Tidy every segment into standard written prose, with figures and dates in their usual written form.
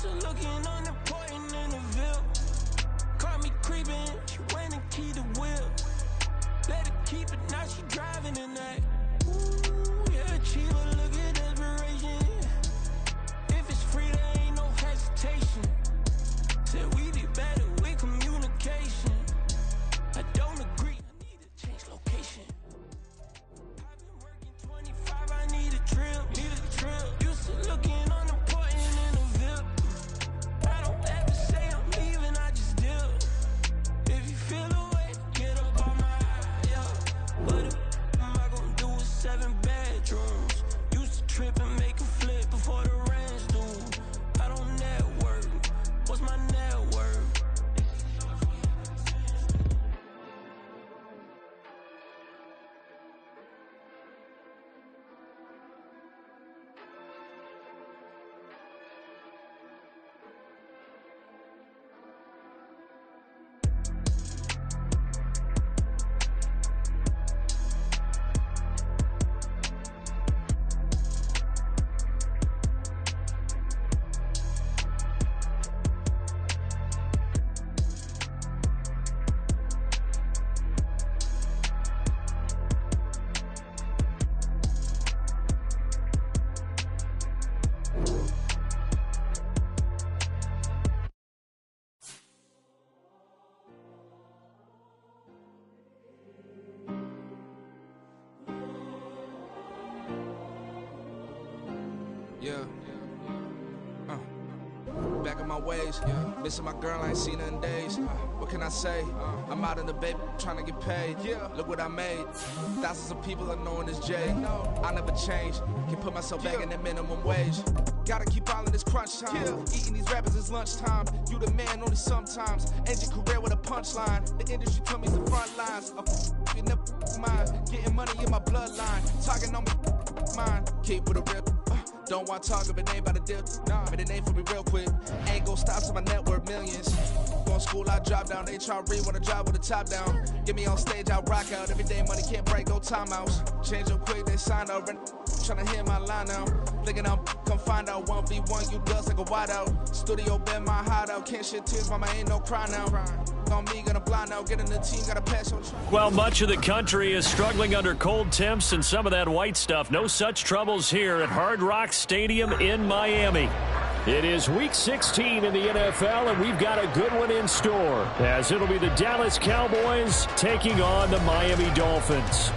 to looking unimportant in the Ville. Caught me creeping, she went and keyed the wheel. Let her keep it, now she driving in that. Ooh, yeah, achiever, look at desperation. If it's free, there ain't no hesitation. Said we be better with communication. I don't agree, I need to change location. I've been working 25, I need a trip. Used to looking unimportant in the Ville. I don't ever say I'm leaving, I just deal. If you feel away, get up on my yeah. What am I gonna do with 7 bedrooms? Used to trip and make a flip before the rent's due. I don't network, what's my net worth? Yeah. Back in my ways. Missing my girl, I ain't seen her in days. What can I say? I'm out in the baby, trying to get paid. Look what I made. Thousands of people are knowing this Jay. I never change. Can put myself back in the minimum wage. Gotta keep all in this crunch time. Eating these rappers is lunchtime. You the man only sometimes. End your career with a punchline. The industry told me the front lines. You never mind. Getting money in my bloodline. Talking on my mind. Keep with a rip. Don't want to talk if it ain't about a dip. But it ain't for me real quick. Ain't gon' stop till my net worth millions. Going school, I drop down. They try to read when I drive with the top down. Get me on stage, I rock out. Every day money can't break, no timeouts. Change up quick, they sign up. Tryna hear my line now. Thinking I'm come find out 1v1, you dust like a wideout. Studio been my hideout. Can't shed tears, mama ain't no cry now. On me, gonna blind out. Get in the team, gotta pass on. Well, much of the country is struggling under cold temps and some of that white stuff. No such troubles here at Hard Rock Stadium in Miami. It is Week 16 in the NFL, and we've got a good one in store, as it'll be the Dallas Cowboys taking on the Miami Dolphins.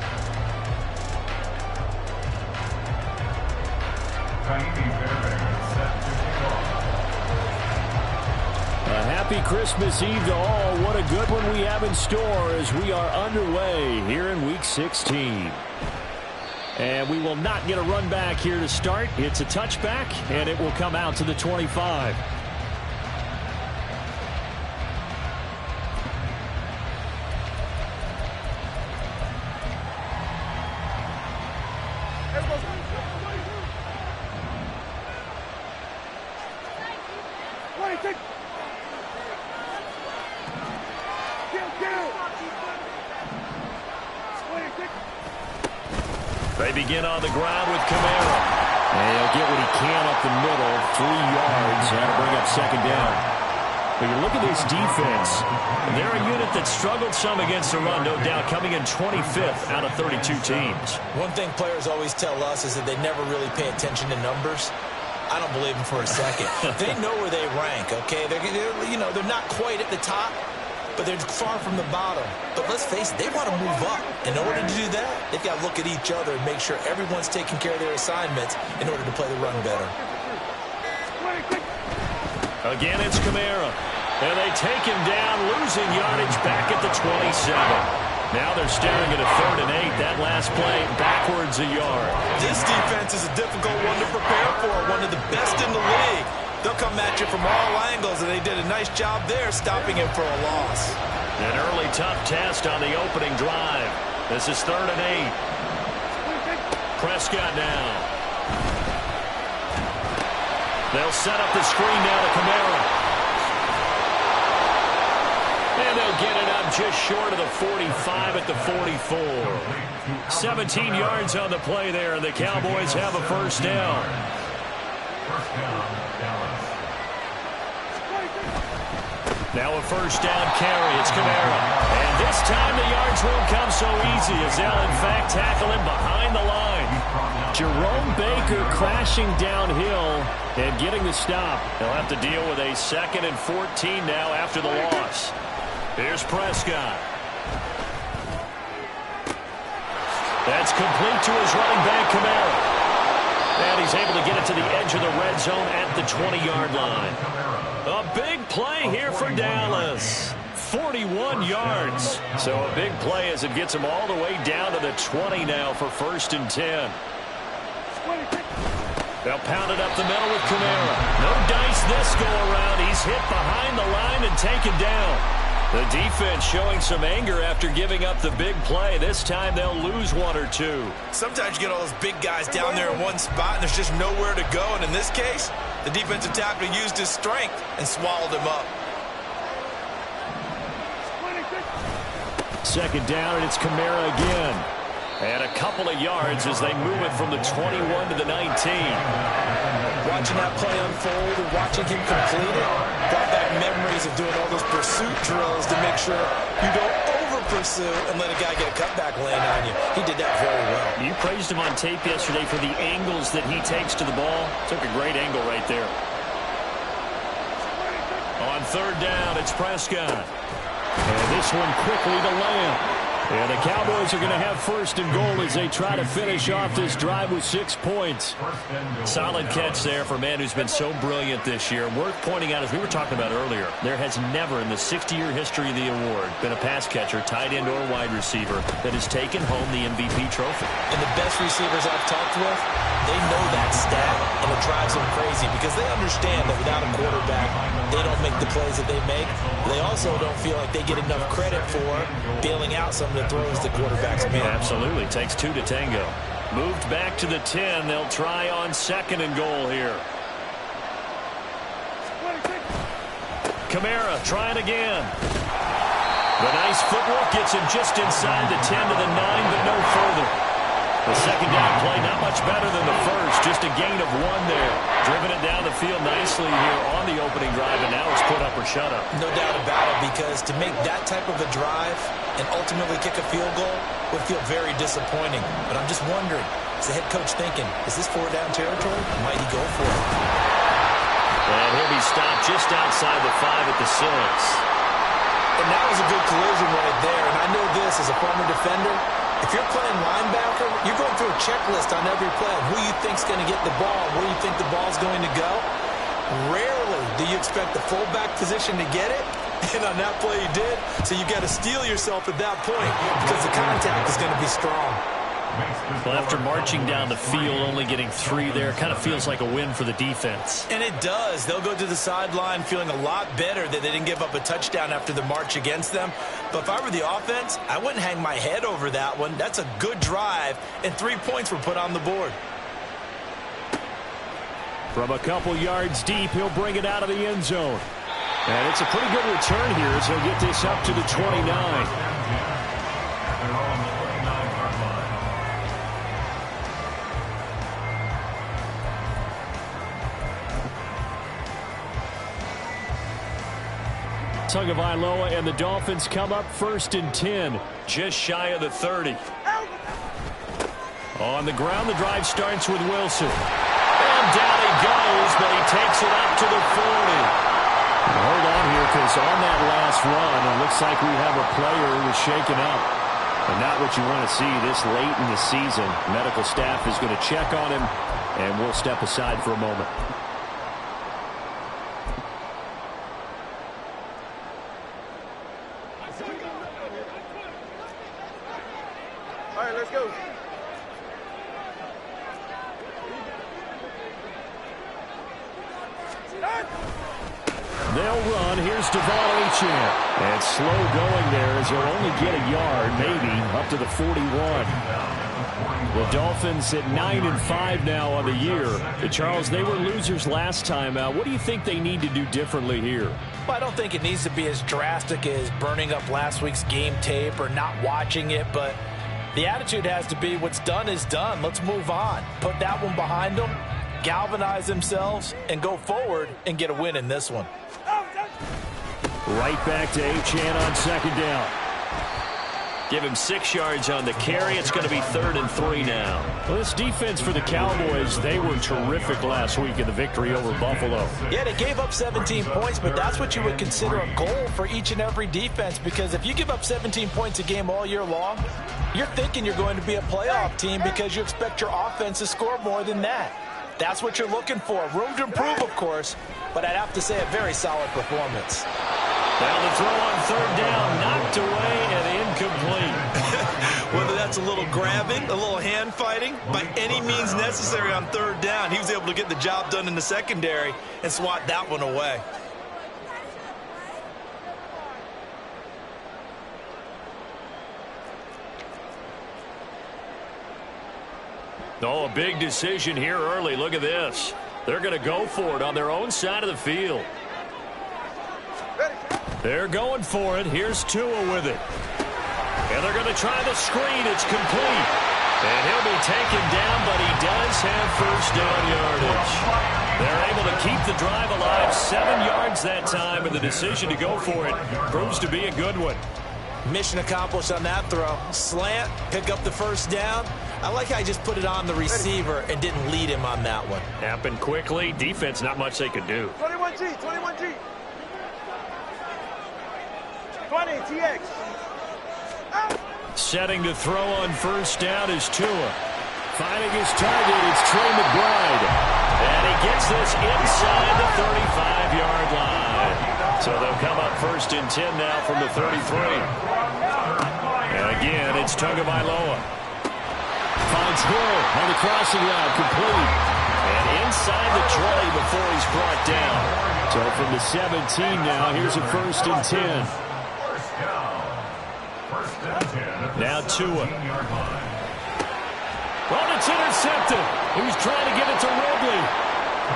A happy Christmas Eve to all. What a good one we have in store as we are underway here in Week 16. And we will not get a run back here to start. It's a touchback, and it will come out to the 25. They begin on the ground with Kamara. And he'll get what he can up the middle. 3 yards. That'll bring up second down. But you look at this defense. They're a unit that struggled some against the run, no doubt, coming in 25th out of 32 teams. One thing players always tell us is that they never really pay attention to numbers. I don't believe them for a second. They know where they rank, okay? They're not quite at the top, but they're far from the bottom. But let's face it, they want to move up. In order to do that, they've got to look at each other and make sure everyone's taking care of their assignments in order to play the run better. Again, it's Kamara. And they take him down, losing yardage back at the 27. Now they're staring at a 3rd and 8. That last play, backwards a yard. This defense is a difficult one to prepare for, one of the best in the league. They'll come at you from all angles, and they did a nice job there stopping him for a loss. An early tough test on the opening drive. This is 3rd and 8. Prescott now. They'll set up the screen now to Kamara. And they'll get it up just short of the 45 at the 44. 17 yards on the play there, and the Cowboys have a first down. Now a first down carry. It's Kamara. And this time the yards won't come so easy as they'll, in fact, tackle him behind the line. Jerome Baker crashing downhill and getting the stop. They'll have to deal with a 2nd and 14 now after the loss. Here's Prescott. That's complete to his running back, Kamara. And he's able to get it to the edge of the red zone at the 20-yard line. A big play here for Dallas. 41 yards. So a big play as it gets him all the way down to the 20 now for 1st and 10. They'll pound it up the middle with Kamara. No dice this go around. He's hit behind the line and taken down. The defense showing some anger after giving up the big play. This time they'll lose 1 or 2. Sometimes you get all those big guys down there in one spot and there's just nowhere to go. And in this case, the defensive tackle used his strength and swallowed him up. 2nd down, and it's Kamara again. And a couple of yards as they move it from the 21 to the 19. Watching that play unfold and watching him complete it brought back memories of doing all those pursuit drills to make sure you don't over-pursue and let a guy get a cutback lane on you. He did that very well. You praised him on tape yesterday for the angles that he takes to the ball. Took a great angle right there. On 3rd down, it's Prescott. And this one quickly to Lamb. And the Cowboys are going to have 1st and goal as they try to finish off this drive with 6 points. Solid catch there for a man who's been so brilliant this year. Worth pointing out, as we were talking about earlier, there has never in the 60-year history of the award been a pass catcher, tight end, or wide receiver that has taken home the MVP trophy. And the best receivers I've talked with, they know that stat, and it drives them crazy because they understand that without a quarterback, they don't make the plays that they make. They also don't feel like they get enough credit for bailing out some of the throws the quarterbacks make. Absolutely. Takes 2 to tango. Moved back to the 10. They'll try on 2nd and goal here. Kamara trying again. The nice footwork gets him just inside the 10 to the 9, but no further. The 2nd down play not much better than the first. Just a gain of 1 there. Driven it down the field nicely here on the opening drive, and now it's put up or shut up. No doubt about it, because to make that type of a drive and ultimately kick a field goal would feel very disappointing. But I'm just wondering, is the head coach thinking, is this 4-down territory? Might he go for it? And he'll be stopped just outside the 5 at the 6. And that was a good collision right there. And I know this as a former defender. If you're playing linebacker, you're going through a checklist on every play of who you think's going to get the ball, where you think the ball's going to go. Rarely do you expect the fullback position to get it. And on that play he did. So you got to steel yourself at that point because the contact is going to be strong. Well, after marching down the field, only getting 3 there, kind of feels like a win for the defense. And it does. They'll go to the sideline feeling a lot better that they didn't give up a touchdown after the march against them. But if I were the offense, I wouldn't hang my head over that one. That's a good drive, and 3 points were put on the board. From a couple yards deep, he'll bring it out of the end zone. And it's a pretty good return here as he'll get this up to the 29. Tagovailoa and the Dolphins come up 1st and 10, just shy of the 30. On the ground, the drive starts with Wilson. And down he goes, but he takes it up to the 40. Hold on here, because on that last run, it looks like we have a player who was shaken up. And not what you want to see this late in the season. Medical staff is going to check on him, and we'll step aside for a moment. All right, let's go. They'll run. Here's Devon Achane. And slow going there as he'll only get a yard, maybe, up to the 41. The Dolphins at 9-5 now on the year. Charles, they were losers last time out. What do you think they need to do differently here? Well, I don't think it needs to be as drastic as burning up last week's game tape or not watching it, but the attitude has to be what's done is done. Let's move on. Put that one behind them, galvanize themselves, and go forward and get a win in this one. Right back to Achane on second down. Give him 6 yards on the carry. It's going to be 3rd and 3 now. Well, this defense for the Cowboys, they were terrific last week in the victory over Buffalo. Yeah, they gave up 17 points, but that's what you would consider a goal for each and every defense, because if you give up 17 points a game all year long, you're thinking you're going to be a playoff team because you expect your offense to score more than that. That's what you're looking for. Room to improve, of course, but I'd have to say a very solid performance. Now the throw on 3rd down, knocked away and incomplete. Whether that's a little grabbing, a little hand fighting, by any means necessary on 3rd down, he was able to get the job done in the secondary and swat that one away. Oh, a big decision here early. Look at this. They're going to go for it on their own side of the field. They're going for it. Here's Tua with it. And they're going to try the screen. It's complete. And he'll be taken down, but he does have first down yardage. They're able to keep the drive alive. 7 yards that time, and the decision to go for it proves to be a good one. Mission accomplished on that throw. Slant, pick up the first down. I like how he just put it on the receiver and didn't lead him on that one. Happened quickly. Defense, not much they could do. 21G, 21G. 20, TX. Setting to throw on first down is Tua. Finding his target, it's Trey McBride. And he gets this inside the 35-yard line. So they'll come up 1st and 10 now from the 33. And again, it's Tagovailoa. Finds Hill on the crossing route, complete. And inside the 20 before he's brought down. So from the 17 now, here's a 1st and 10. Now Tua. Well, it's intercepted. He was trying to get it to Ridley.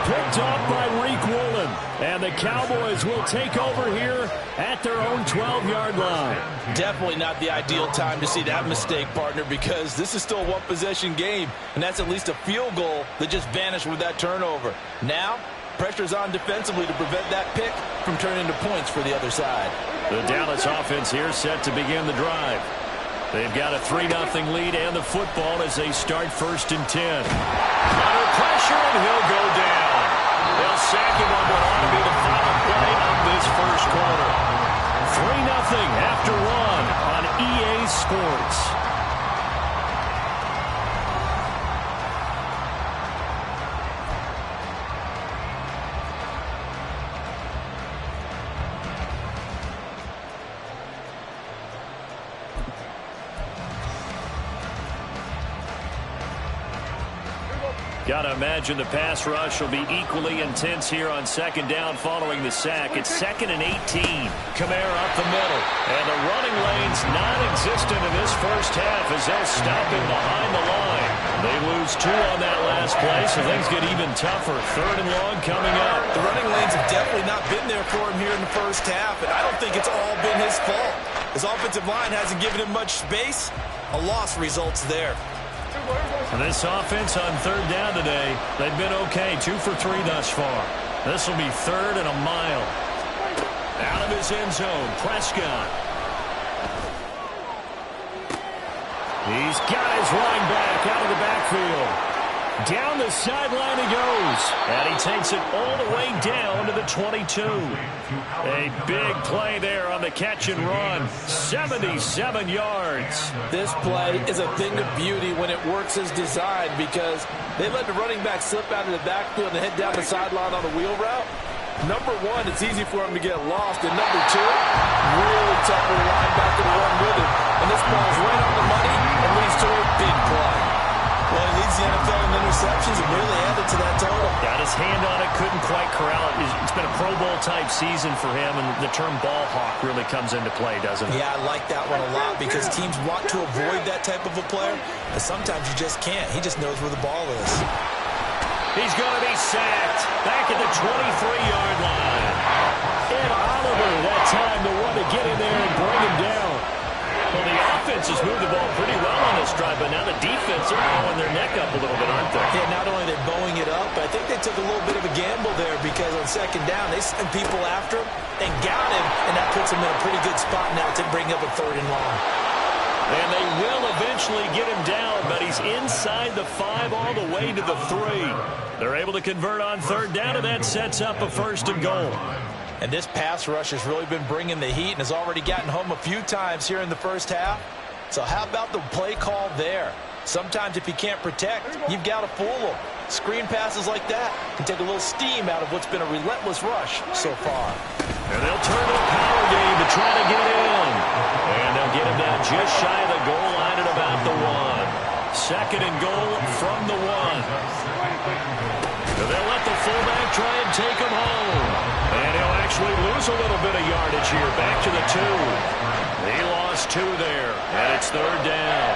Picked off by Reek Woolen. And the Cowboys will take over here at their own 12-yard line. Definitely not the ideal time to see that mistake, partner, because this is still a one-possession game, and that's at least a field goal that just vanished with that turnover. Now, pressure's on defensively to prevent that pick from turning into points for the other side. The Dallas offense here set to begin the drive. They've got a 3-0 lead and the football as they start 1st and 10. Under pressure, and he'll go down. They'll sack him on what ought to be the final play of this first quarter. 3-0 after 1 on EA Sports. Got to imagine the pass rush will be equally intense here on 2nd down following the sack. It's 2nd and 18. Kamara up the middle. And the running lane's non-existent in this first half as they'll stop him behind the line. They lose 2 on that last play, so things get even tougher. 3rd and long coming up. The running lanes have definitely not been there for him here in the first half, and I don't think it's all been his fault. His offensive line hasn't given him much space. A loss results there. This offense on 3rd down today, they've been okay. 2 for 3 thus far. This will be 3rd and a mile. Out of his end zone, Prescott. He's got his line back out of the backfield. Down the sideline he goes. And he takes it all the way down to the 22. A big play there on the catch and run. 77 yards. This play is a thing of beauty when it works as designed, because they let the running back slip out of the backfield and head down the sideline on a wheel route. Number one, it's easy for him to get lost. And number two, really tough for the linebacker to run with him. And this ball is right on the money and leads to a big play. Well, he leads the NFL in interceptions and really added to that total. Got his hand on it, couldn't quite corral it. It's been a Pro Bowl-type season for him, and the term ball hawk really comes into play, doesn't it? Yeah, I like that one a lot because teams want to avoid that type of a player, but sometimes you just can't. He just knows where the ball is. He's going to be sacked back at the 23-yard line. And Oliver, that time, the one to get in there and bring him down. Well, the offense has moved the ball pretty well on this drive, but now the defense are bowing their neck up a little bit, aren't they? Yeah, not only are they bowing it up, but I think they took a little bit of a gamble there because on second down, they sent people after him and got him, and that puts him in a pretty good spot now to bring up a third and long. And they will eventually get him down, but he's inside the 5 all the way to the 3. They're able to convert on third down, and that sets up a first and goal. And this pass rush has really been bringing the heat and has already gotten home a few times here in the first half. So how about the play call there? Sometimes if you can't protect, you've got to fool them. Screen passes like that can take a little steam out of what's been a relentless rush so far. And they'll turn to a power game to try to get in. And they'll get him down just shy of the goal line at about the 1. Second and goal from the 1. So they'll let the fullback try and take him home. And he'll actually lose a little bit of yardage here. Back to the 2. He lost 2 there. And it's third down.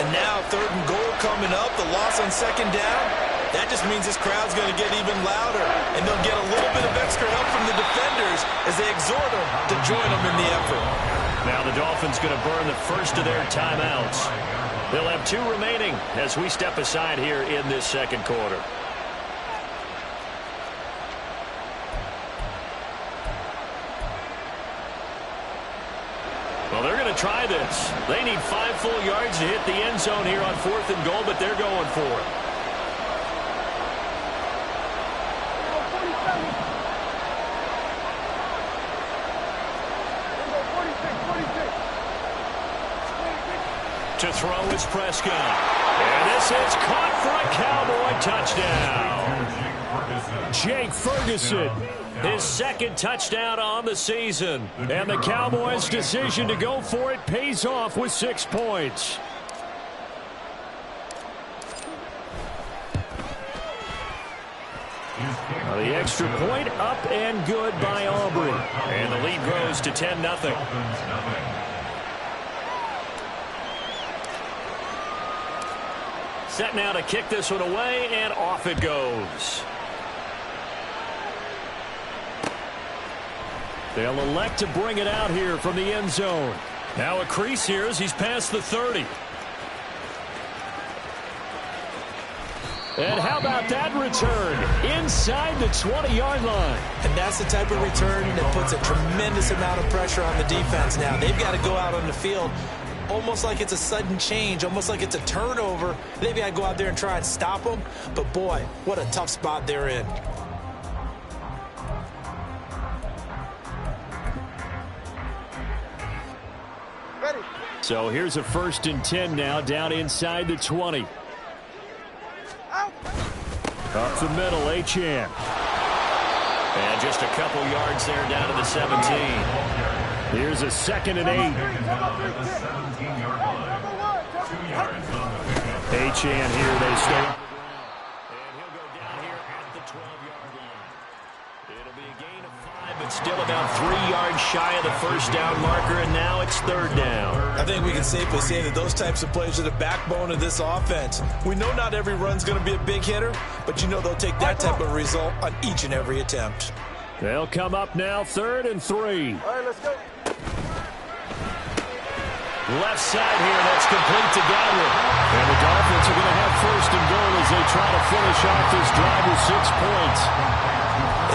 And now third and goal coming up. The loss on second down. That just means this crowd's going to get even louder. And they'll get a little bit of extra help from the defenders as they exhort them to join them in the effort. Now the Dolphins going to burn the first of their timeouts. They'll have 2 remaining as we step aside here in this second quarter. Well, they're going to try this. They need 5 full yards to hit the end zone here on fourth and goal, but they're going for it. To throw is Prescott. And this is caught for a Cowboy touchdown. Jake Ferguson, his second touchdown on the season. And the Cowboys' decision to go for it pays off with 6 points. The extra point up and good by Aubrey. And the lead grows to 10-0. Set now to kick this one away, and off it goes. They'll elect to bring it out here from the end zone. Now a crease here as he's past the 30. And how about that return? Inside the 20-yard line. And that's the type of return that puts a tremendous amount of pressure on the defense now. They've got to go out on the field almost like it's a sudden change, almost like it's a turnover. They've got to go out there and try and stop them. But, boy, what a tough spot they're in. Ready. So here's a 1st and 10 now, down inside the 20. Out. Up the middle, Achane. And just a couple yards there down to the 17. Here's a 2nd and 8. Achane here, they stay. And he'll go down here at the 12-yard line. It'll be a gain of 5, but still about 3 yards shy of the first down marker, and now it's third down. I think we can safely say that those types of plays are the backbone of this offense. We know not every run's going to be a big hitter, but you know they'll take that type of result on each and every attempt. They'll come up now, 3rd and 3. All right, let's go. Left side here, that's complete to Godwin. And the Dolphins are going to have 1st and goal as they try to finish off this drive with 6 points.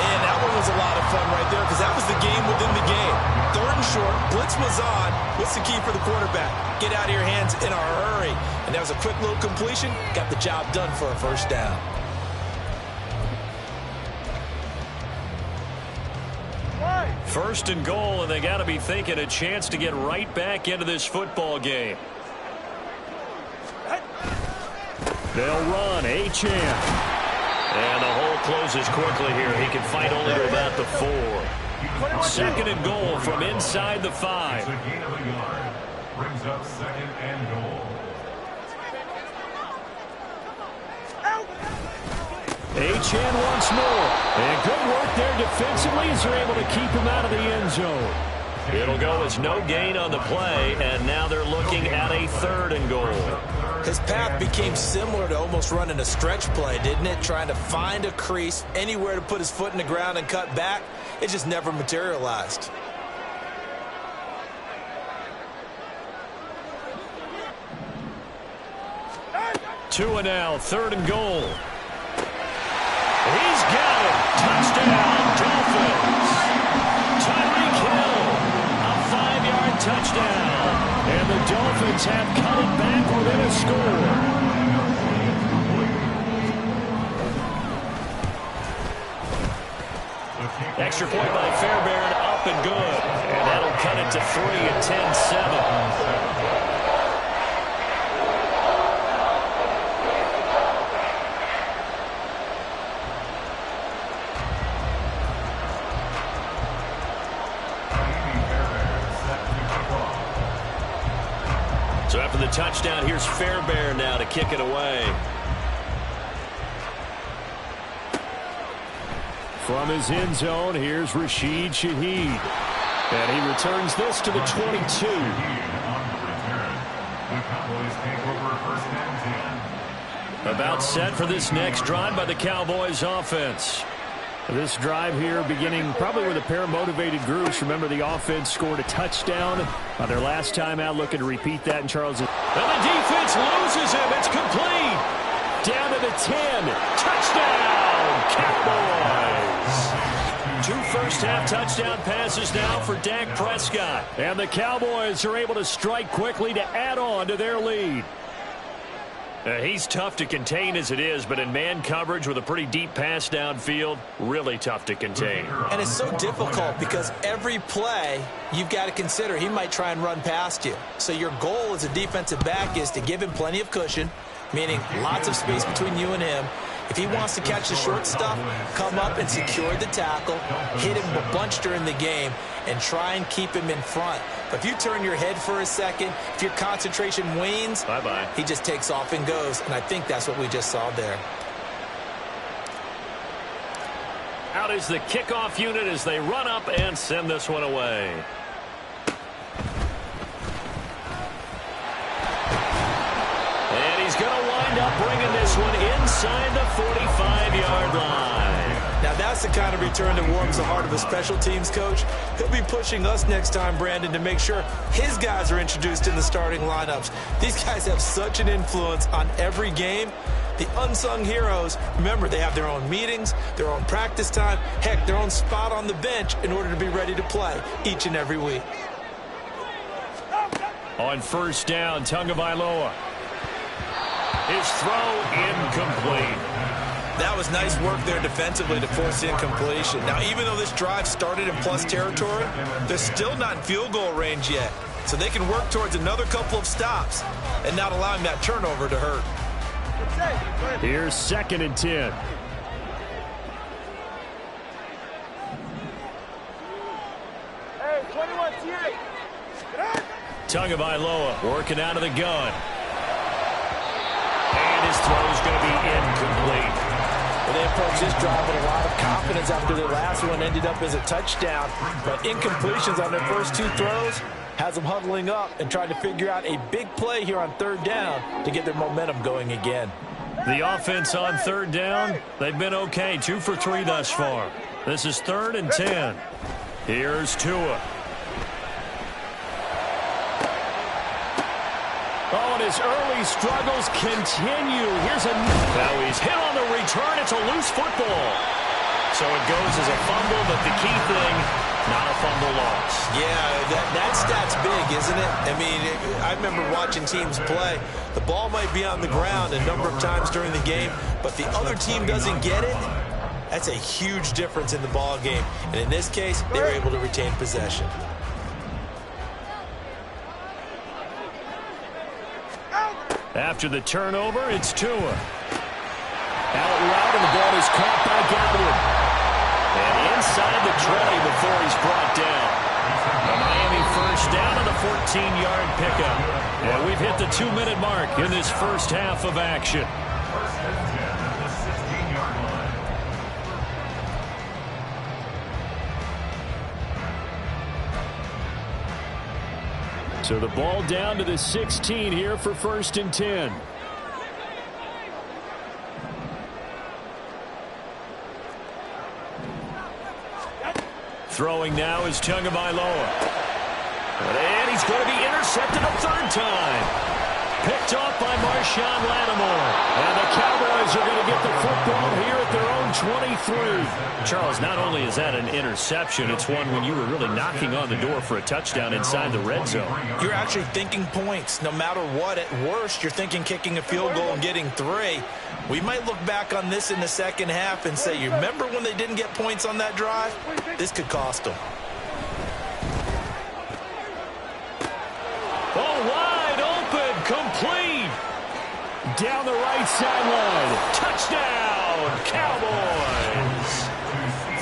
And that one was a lot of fun right there because that was the game within the game. 3rd and short, blitz was on. What's the key for the quarterback? Get out of your hands in a hurry. And that was a quick little completion. Got the job done for a first down. First and goal, and they got to be thinking a chance to get right back into this football game. They'll run, Achane. And the hole closes quickly here. He can fight only to about the 4. 2nd and goal from inside the 5. Brings up 2nd and goal. Achane once more. And good work there defensively as they're able to keep him out of the end zone. It'll go as no gain on the play, and now they're looking at a 3rd and goal. His path became similar to almost running a stretch play, didn't it? Trying to find a crease, anywhere to put his foot in the ground and cut back. It just never materialized. Two and now, 3rd and goal. He's got it. Touchdown, Dolphins. Tyreek Hill, a 5-yard touchdown. And the Dolphins have cut it back within a score. Extra point by Fairbairn, up and good. And that'll cut it to 3 at 10-7. So after the touchdown, here's Fairbairn now to kick it away. From his end zone, here's Rashid Shaheed. And he returns this to the 22. About set for this next drive by the Cowboys offense. This drive here beginning probably with a pair of motivated groups. Remember, the offense scored a touchdown on their last time out. Looking to repeat that in Charles. And the defense loses him. It's complete. Down to the 10. Touchdown, Cowboys. 2 first-half touchdown passes now for Dak Prescott. And the Cowboys are able to strike quickly to add on to their lead. He's tough to contain as it is, but in man coverage with a pretty deep pass downfield, really tough to contain. And it's so difficult because every play you've got to consider he might try and run past you. So your goal as a defensive back is to give him plenty of cushion, meaning lots of space between you and him. If he wants to catch the short stuff, come up and secure the tackle, hit him a bunch during the game, and try and keep him in front. But if you turn your head for a second, if your concentration wanes, bye-bye, he just takes off and goes. And I think that's what we just saw there. Out is the kickoff unit as they run up and send this one away. And he's going to wind up bringing this one inside the 45-yard line. Now, that's the kind of return that warms the heart of a special teams coach. He'll be pushing us next time, Brandon, to make sure his guys are introduced in the starting lineups. These guys have such an influence on every game. The unsung heroes, remember, they have their own meetings, their own practice time, heck, their own spot on the bench in order to be ready to play each and every week. On first down, Tagovailoa. His throw incomplete. That was nice work there defensively to force incompletion. Now, even though this drive started in plus territory, they're still not in field goal range yet. So they can work towards another couple of stops and not allowing that turnover to hurt. Here's 2nd and 10. Hey, 21 TA. Tagovailoa working out of the gun. And his throw is going to be incomplete. Well, they approached this drive with a lot of confidence after their last one ended up as a touchdown. But incompletions on their first 2 throws has them huddling up and trying to figure out a big play here on 3rd down to get their momentum going again. The offense on 3rd down, they've been okay. 2 for 3 thus far. This is 3rd and 10. Here's Tua. Oh, and his early struggles continue. Here's a... Now he's hit on the return. It's a loose football. So it goes as a fumble, but the key thing, not a fumble loss. Yeah, that stat's big, isn't it? I mean, I remember watching teams play. The ball might be on the ground a number of times during the game, but the other team doesn't get it. That's a huge difference in the ball game. And in this case, they were able to retain possession. After the turnover, it's Tua. Out route, and the ball is caught by Godwin. And inside the 20 before he's brought down. A Miami first down on the 14-yard pickup. And we've hit the 2-minute mark in this first half of action. So the ball down to the 16 here for 1st and 10. Throwing now is Tagovailoa. And he's going to be intercepted a 3rd time. picked off by Marshawn Lattimore. And the Cowboys are going to get the football here at their own 23. Charles, not only is that an interception, it's one when you were really knocking on the door for a touchdown inside the red zone. You're actually thinking points. No matter what, at worst, you're thinking kicking a field goal and getting 3. We might look back on this in the second half and say, you remember when they didn't get points on that drive? This could cost them. Oh, wide open, complete. Down the right sideline. Touchdown, Cowboys.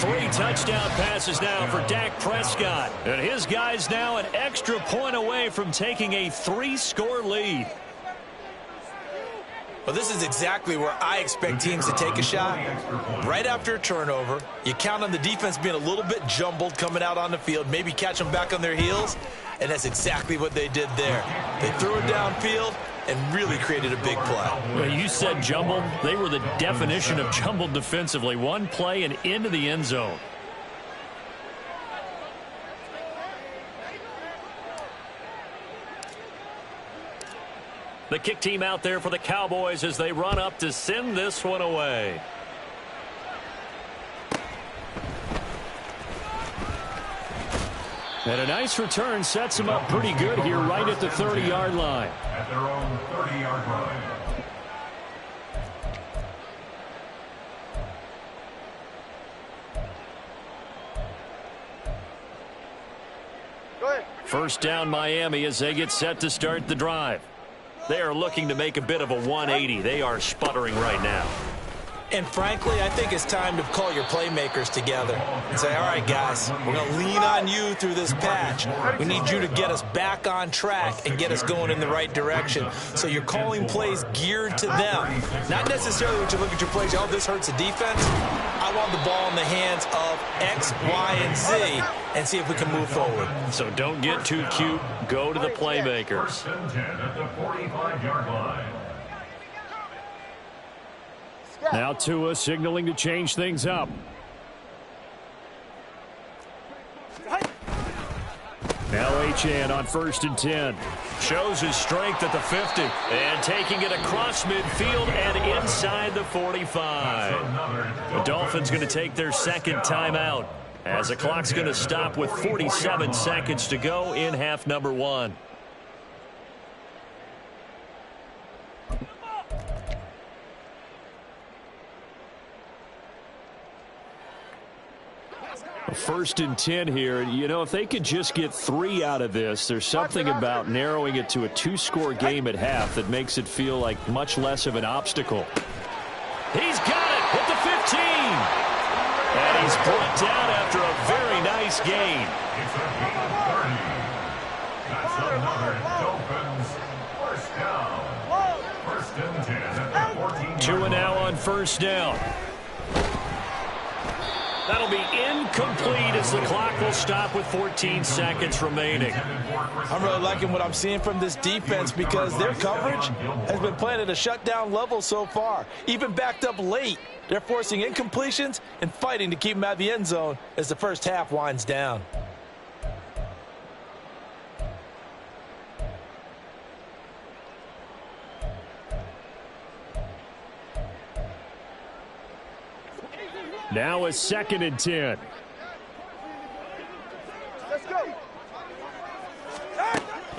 3 touchdown passes now for Dak Prescott. And his guys now an extra point away from taking a 3-score lead. Well, this is exactly where I expect teams to take a shot. Right after a turnover, you count on the defense being a little bit jumbled coming out on the field, maybe catch them back on their heels, and that's exactly what they did there. They threw it downfield and really created a big play. Well, you said jumbled. They were the definition of jumbled defensively. One play and into the end zone. The kick team out there for the Cowboys as they run up to send this one away. And a nice return sets them up pretty good here right at the 30-yard line. At their own 30-yard line. First down Miami as they get set to start the drive. They are looking to make a bit of a 180. They are sputtering right now. And frankly, I think it's time to call your playmakers together and say, all right, guys, we're going to lean on you through this patch. We need you to get us back on track and get us going in the right direction. So you're calling plays geared to them. Not necessarily when you look at your plays, oh, this hurts the defense. I want the ball in the hands of X, Y, and Z and see if we can move forward. So don't get too cute. Go to the playmakers. First and 10 at the 45-yard line. Now Tua signaling to change things up. Now HN on 1st and 10. Shows his strength at the 50. And taking it across midfield and inside the 45. The Dolphins going to take their second timeout as the clock's going to stop with 47 seconds to go in half number 1. First and 10 here. You know, if they could just get 3 out of this, there's something about narrowing it to a 2-score game at half that makes it feel like much less of an obstacle. He's got it at the 15. And he's brought down after a very nice gain. It's a gain of 30. That's another Dolphins first down. First and 10 at the 14. Tua now on first down. That'll be incomplete as the clock will stop with 14 seconds remaining. I'm really liking what I'm seeing from this defense because their coverage has been playing at a shutdown level so far. Even backed up late, they're forcing incompletions and fighting to keep them out of the end zone as the first half winds down. Now a 2nd and 10. Let's go.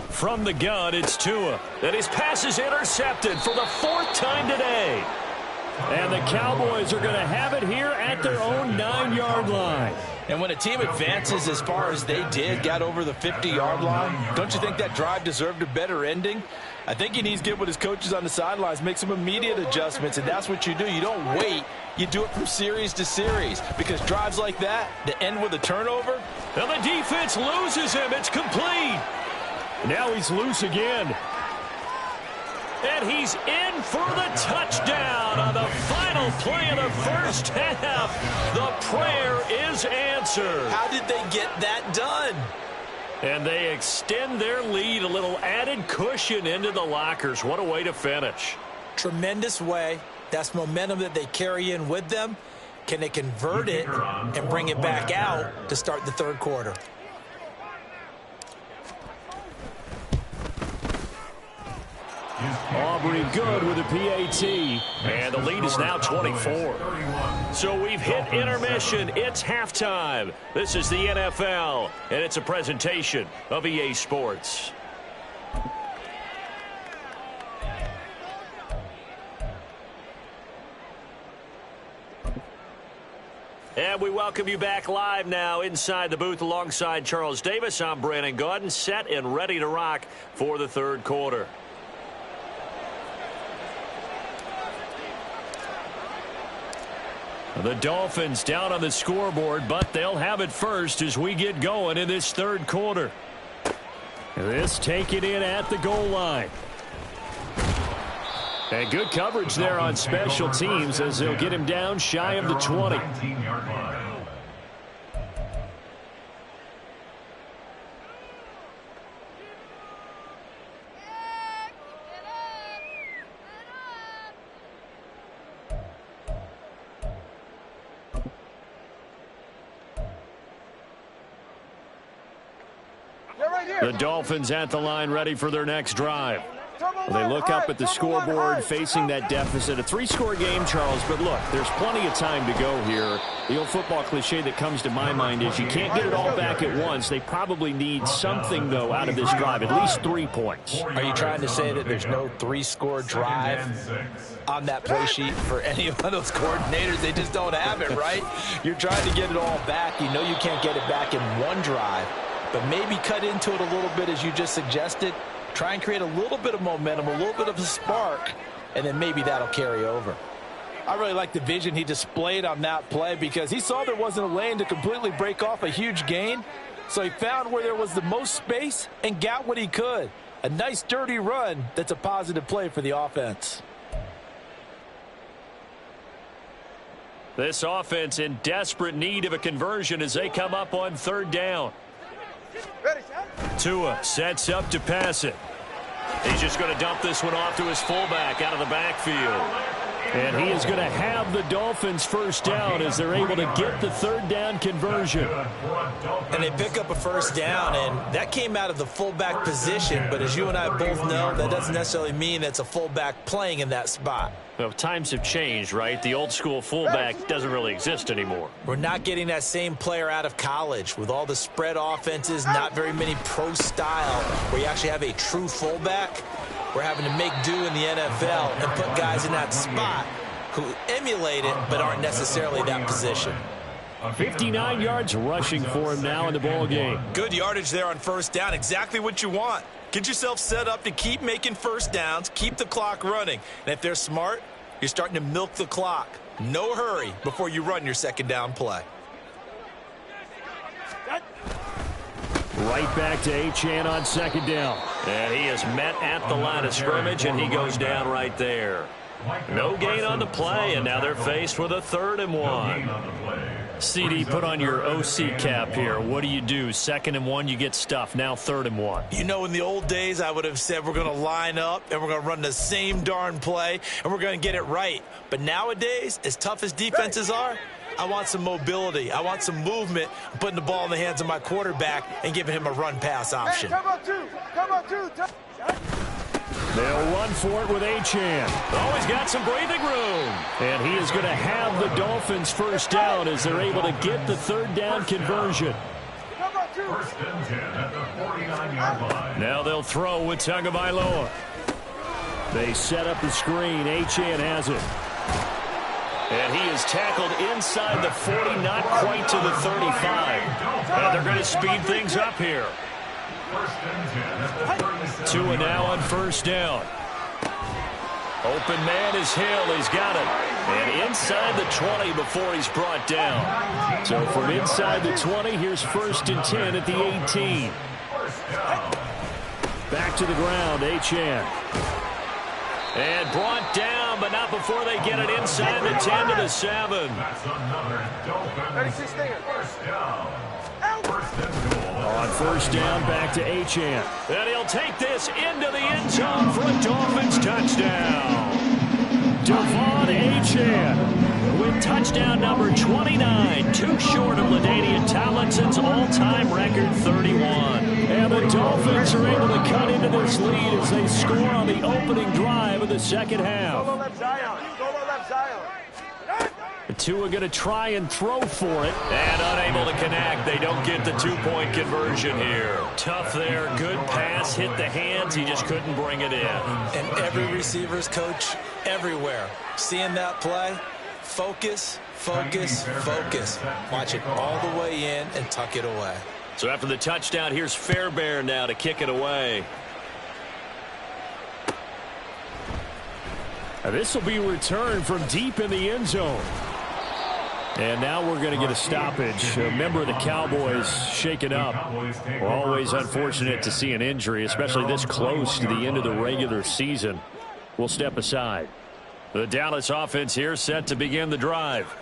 From the gun, it's Tua. And his pass is intercepted for the 4th time today. And the Cowboys are going to have it here at their own 9-yard line. And when a team advances as far as they did, got over the 50-yard line, don't you think that drive deserved a better ending? I think he needs to get with his coaches on the sidelines, make some immediate adjustments, and that's what you do. You don't wait. You do it from series to series because drives like that end with a turnover. And the defense loses him. It's complete. Now he's loose again. And he's in for the touchdown on the final play of the first half. The prayer is answered. How did they get that done? And they extend their lead, a little added cushion into the lockers. What a way to finish. Tremendous way. That's momentum that they carry in with them. Can they convert it and bring it back out to start the third quarter? Aubrey good with a PAT. And the lead is now 24. So we've hit intermission. It's halftime. This is the NFL, and it's a presentation of EA Sports. And we welcome you back live now inside the booth alongside Charles Davis. I'm Brandon Gaudin, set and ready to rock for the third quarter. The Dolphins down on the scoreboard, but they'll have it first as we get going in this third quarter. This taken in at the goal line. And good coverage there on special teams as they'll get him down shy of the 20. The Dolphins at the line ready for their next drive. They look up at the scoreboard facing that deficit. A three-score game, Charles, but look, there's plenty of time to go here. The old football cliche that comes to my mind is you can't get it all back at once. They probably need something, though, out of this drive, at least 3 points. Are you trying to say that there's no three-score drive on that play sheet for any one of those coordinators? They just don't have it, right? You're trying to get it all back. You know you can't get it back in one drive, but maybe cut into it a little bit as you just suggested. Try and create a little bit of momentum, a little bit of a spark, and then maybe that'll carry over. I really like the vision he displayed on that play because he saw there wasn't a lane to completely break off a huge gain. So he found where there was the most space and got what he could. A nice, dirty run that's a positive play for the offense. This offense in desperate need of a conversion as they come up on third down. Tua sets up to pass it. He's just going to dump this one off to his fullback out of the backfield. And he is going to have the Dolphins first down as they're able to get the third down conversion. And they pick up a first down, and that came out of the fullback position. But as you and I both know, that doesn't necessarily mean that's a fullback playing in that spot. Well, times have changed, right? The old school fullback doesn't really exist anymore. We're not getting that same player out of college with all the spread offenses, not very many pro style where you actually have a true fullback. We're having to make do in the NFL and put guys in that spot who emulate it but aren't necessarily that position. 59 yards rushing for him now in the ball game. Good yardage there on first down. Exactly what you want. Get yourself set up to keep making first downs, keep the clock running. And if they're smart, you're starting to milk the clock. No hurry before you run your second down play. Right back to Achane on second down. And he is met at the line of scrimmage, and he goes down right there. No gain on the play, and now they're faced with a 3rd and 1. CD, put on your OC cap here. What do you do? 2nd and 1, you get stuffed. Now 3rd and 1. You know, in the old days, I would have said we're going to line up and we're going to run the same darn play and we're going to get it right. But nowadays, as tough as defenses are, I want some mobility. I want some movement. I'm putting the ball in the hands of my quarterback and giving him a run-pass option. Hey, come on, two. They'll run for it with Achane. Oh, he's got some breathing room. And he is going to have the Dolphins first down as they're able to get the 3rd down conversion. First and 10 at the 49-yard line. Now they'll throw with Tagovailoa. They set up the screen. Achane has it. And he is tackled inside the 40, not quite to the 35. And they're going to speed things up here. First and 10 at the 37. Tua now on first down. Open man is Hill. He's got it. And inside the 20 before he's brought down. So from inside the 20, here's 1st and 10 at the 18. Back to the ground, Achane. And brought down, but not before they get it inside the 10 to the 7. That's another Dolphins first down. First and goal. On first down, back to Achane. And he'll take this into the end zone for a Dolphins touchdown. Devon Achane with touchdown number 29, too short of LaDainian Tomlinson's all-time record 31. And the Dolphins are able to cut into this lead as they score on the opening drive of the second half. Solo left Zion. Solo left Zion. The two are going to try and throw for it. And unable to connect. They don't get the two-point conversion here. Tough there. Good pass. Hit the hands. He just couldn't bring it in. And every receiver's coach everywhere. Seeing that play, focus, focus, focus. Watch it all the way in and tuck it away. So after the touchdown, here's Fairbairn now to kick it away. Now this will be returned from deep in the end zone. And now we're going to get a stoppage. A member of the Cowboys shaken up. We're always unfortunate to see an injury, especially this close to the end of the regular season. We'll step aside. The Dallas offense here set to begin the drive.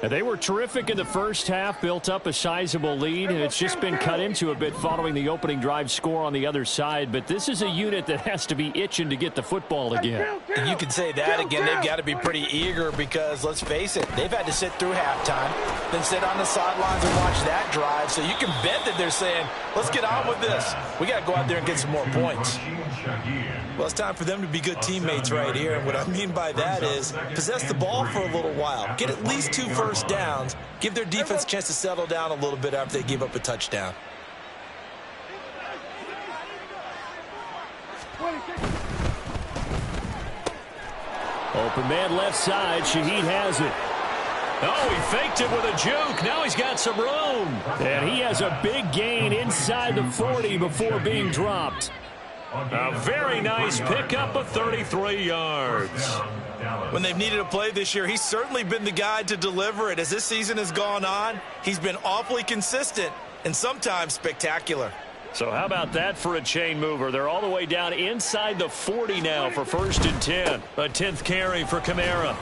Now, they were terrific in the first half, built up a sizable lead, and it's just been cut into a bit following the opening drive score on the other side. But this is a unit that has to be itching to get the football again. And you can say that again. They've got to be pretty eager because, let's face it, they've had to sit through halftime, then sit on the sidelines and watch that drive. So you can bet that they're saying, let's get on with this. We got to go out there and get some more points. Well, it's time for them to be good teammates right here. And what I mean by that is possess the ball for a little while. Get at least 2 first downs. Give their defense a chance to settle down a little bit after they give up a touchdown. Open man left side. Shaheed has it. Oh, he faked it with a juke. Now he's got some room. And he has a big gain inside the 40 before being dropped. A very nice pickup of 33 yards. When they've needed a play this year, he's certainly been the guy to deliver it. As this season has gone on, he's been awfully consistent and sometimes spectacular. So how about that for a chain mover? They're all the way down inside the 40 now for 1st and 10. A 10th carry for Kamara.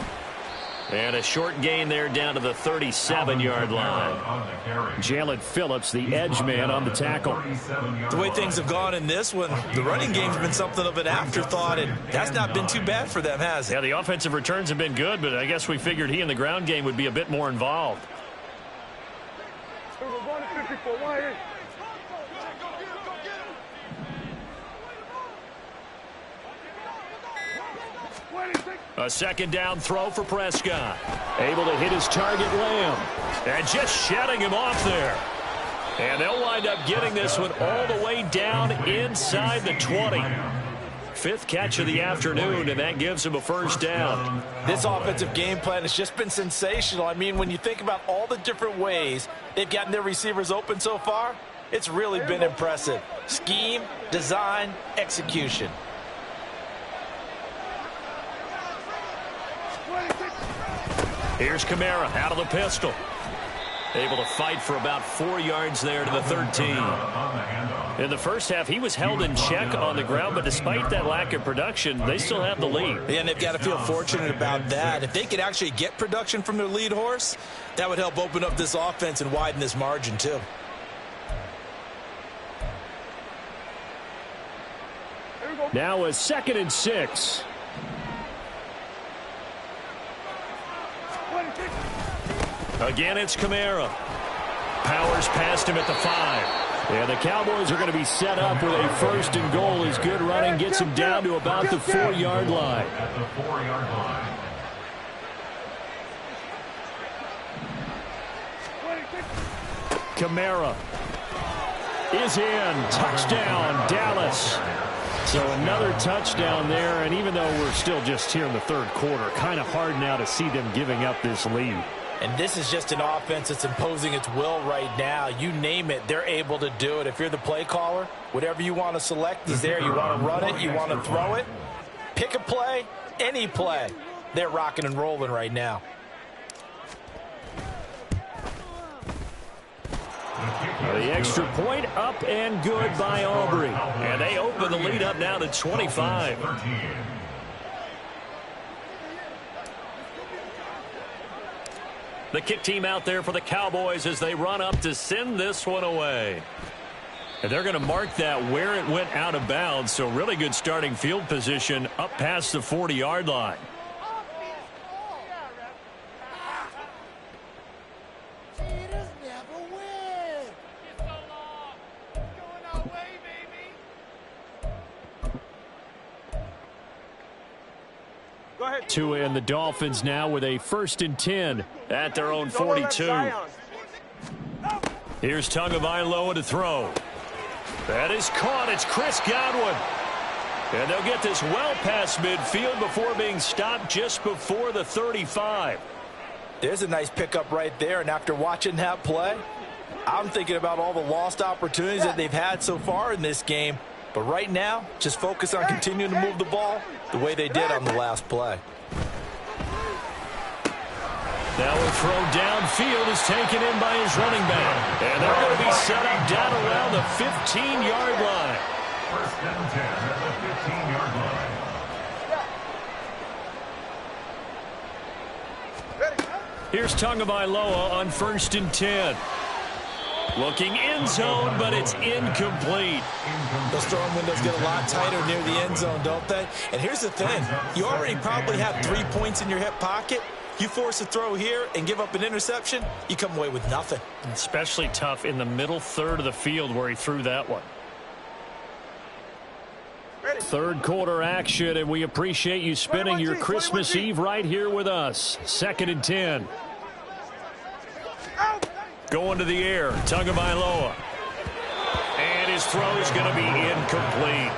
And a short gain there down to the 37-yard line. Jalen Phillips, the edge man on the tackle. The way things have gone in this one, the running game's been something of an afterthought, and that's not been too bad for them, has it? Yeah, the offensive returns have been good, but I guess we figured he in the ground game would be a bit more involved. A 2nd down throw for Prescott. Able to hit his target, Lamb. And just shutting him off there. And they'll wind up getting this one all the way down inside the 20. 5th catch of the afternoon, and that gives him a 1st down. This offensive game plan has just been sensational. I mean, when you think about all the different ways they've gotten their receivers open so far, it's really been impressive. Scheme, design, execution. Here's Kamara out of the pistol. Able to fight for about 4 yards there to the 13. In the first half, he was held in check on the ground, but despite that lack of production, they still have the lead. Yeah, and they've got to feel fortunate about that. If they could actually get production from their lead horse, that would help open up this offense and widen this margin too. Now a 2nd and 6. Again, it's Kamara. Powers past him at the 5. And the Cowboys are going to be set up with a 1st and goal as good running gets him down to about the 4-yard line. At the 4-yard line. Kamara is in. Touchdown, Dallas. So another touchdown there, and even though we're still just here in the 3rd quarter, kind of hard now to see them giving up this lead. And this is just an offense that's imposing its will right now. You name it, they're able to do it. If you're the play caller, whatever you want to select is there. You want to run it, you want to throw it. Pick a play, any play. They're rocking and rolling right now. The extra point up and good by Aubrey. And they open the lead up now to 25. The kick team out there for the Cowboys as they run up to send this one away. And they're going to mark that where it went out of bounds. So really good starting field position up past the 40-yard line. Tua and the Dolphins now with a 1st and 10 at their own 42. Here's Tagovailoa to throw. That is caught. It's Chris Godwin. And they'll get this well past midfield before being stopped just before the 35. There's a nice pickup right there, and after watching that play, I'm thinking about all the lost opportunities that they've had so far in this game. But right now, just focus on continuing to move the ball the way they did on the last play. Now a throw downfield is taken in by his running back. And they're going to be set up down around the 15-yard line. 1st and 10 at the 15-yard line. Here's Tagovailoa on 1st and 10. Looking end zone, but it's incomplete. Those throwing windows get a lot tighter near the end zone, don't they? And here's the thing. You already probably have 3 points in your hip pocket. You force a throw here and give up an interception, you come away with nothing. Especially tough in the middle third of the field where he threw that one. Third quarter action, and we appreciate you spending your Christmas Eve right here with us. 2nd and 10. Going to the air, Tagovailoa. And his throw is going to be incomplete.